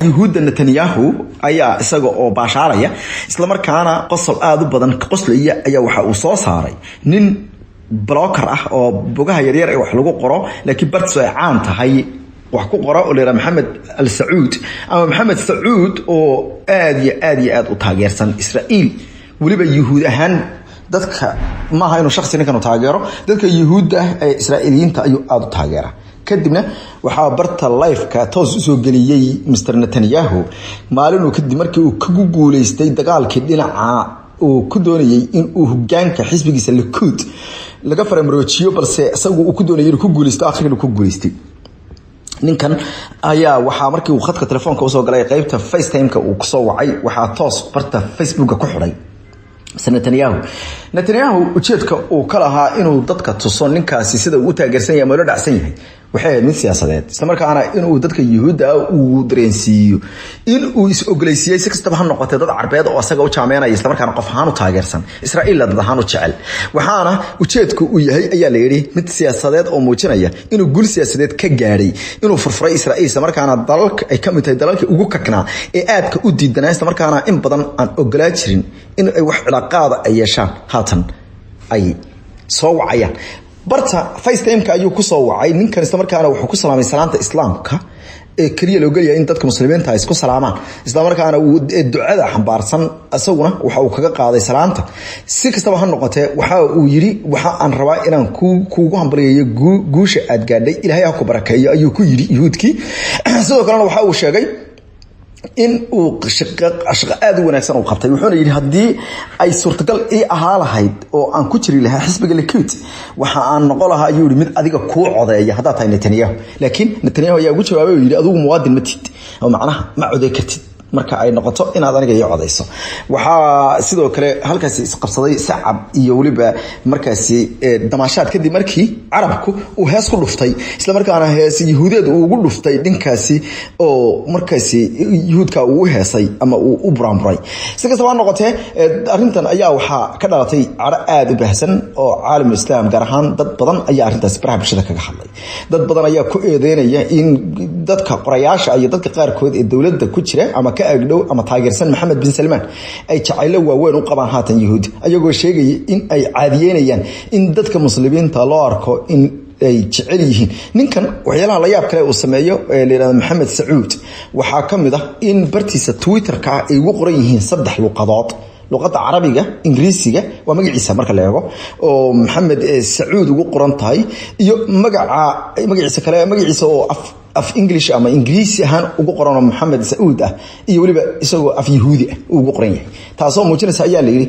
yuhuudda Netanyahu ayaa isaga oo baashaaraya isla markaana qosol aad u badan qoslaya ayaa waxa uu soo saaray nin blocker ah oo bogaha yaryar ee wax lagu qoro laakiin bartiisu ay caan tahay wax ku qoro oo leeyahay Maxamed al-Saud ama Maxamed Saud oo aad u taageersan Israa'iil waliba yuhuud ahaan dadka ma aha inuu shakhsi ninkan u taageero dadka yuhuudda ee Israa'iiliyiinta ayuu aad u taageera kadibna waxa barta live-ka toos soo galiyay Mr Netanyahu maalin kadib markii uu ka guuleystay dagaalkii dhinaca uu ku doonayay in uu hoggaanka xisbigiisa Likud laga faramroojiyo balse isagu uu ku doonayay inuu ku guuleysto akhriga ku guuleystay ninkan ayaa waxa markii uu khadka telefoonka u soo galay qaybta FaceTime-ka uu ku soo wacay waxa toos barta Facebook-ka ku xidhay Netanyahu ujeedka uu ka lahaa inuu dadka tuso ninkaasi sida uu taageersan yahay meelo dhacsan yahay waxay mid siyaasadeed isla markaana inuu dadka yuhuudda uu dareensiiyo in uu is ogoleysiiyay si kastaba ha noqotay dad carbeed oo asaga u jaameynaya isla markaana qof ahaan u taageersan Israa'iil dad ahaan u jecel waxaana ujeedku uu yahay ayaa la yiri mid siyaasadeed oo muujinaya inuu gul siyaasadeed ka gaaray inuu furfuray Israa'iil isla markaana dalalka ay ka mid tahay dalalka ugu kaknaa ee aadka u diidanaa isla markaana in badan aan ogolaa jirin in ay wax cilaaqaada ay yeeshaan haatan ay soo wacayaan barta FaceTime-ka ayuu ku soo wacay ninkan isla markaana wuxuu ku salaamay salaanta islaamka ee kaliya loo galiya in dadka muslimiinta ay isku salaamaan isla markaana uu ducada xambaarsan asaguna waxa uu kaga qaaday salaanta si kastaba ha noqotee waxa uu yiri waxa aan rabaa inaan kuugu hambaliyeeyo guusha aad gaadhay Ilaahay ha ku barakeeyo ayuu ku yiri yuhuudkii sidoo kale waxa uu sheegay in uu shaqo aad u wanaagsan uu qabtay wuxuuna yiri hadii ay suurtagal ahaa lahayd oo aan ku jiri lahaa xisbiga Likud waxa aan noqon lahaa ayuu yiri mid adiga ku codeeya hadaa tahay Netanyahu laakiin Netanyahu ayaa ugu jawaabay yiri adigu muwaadin ma tihid oo macnaha ma codeey kartid marka ay noqoto inaad aniga iyo codeyso waxa sidoo kale halkaas isqabsaday sacab iyo waliba markaasi damaashaad kadib markii carabku uu hees ku dhuftay isla markaana hees yuhuudeed uu ugu dhuftay dhinkaasi oo markaasi yuhuudka uu heesay ama uu u buraanburay si kastaba noqotee arintan ayaa waxa ka dhalatay cara aad u baahsan oo caalamul islaam gaar ahaan dad badan ayaa arintaas baraha bulshada kaga hadlay dad badan ayaa ku eedeynaya in dadka qorayaasha iyo dadka qaar kood ee dawladda ku jira ama agdhow ama taageersan Maxamed bin Salman ay jacaylo waaweyn u qabaan haatan yuhuud ayagoo sheegay in ay caadiyeynayaan in dadka muslimiinta loo arko in ay jecel yihiin ninkan waxyaalaha la yaab kale uu sameeyo leeyahay Maxamed Saud waxa kamid ah in bartiisa Twitter-ka ay ugu qoran yihiin 3 luqadood luqadda Carabiga Ingiriisiga waa magaciisa marka la eego oo Maxamed Saud ugu qoran tahay iyo magaciisa kale magaciisa oo af English ama Ingiriisi ahaan ugu qoran Maxamed Saud ah iyo waliba isagoo af Yahuudi ah ugu qoran yahay taasoo muujinaysa ayaa la yiri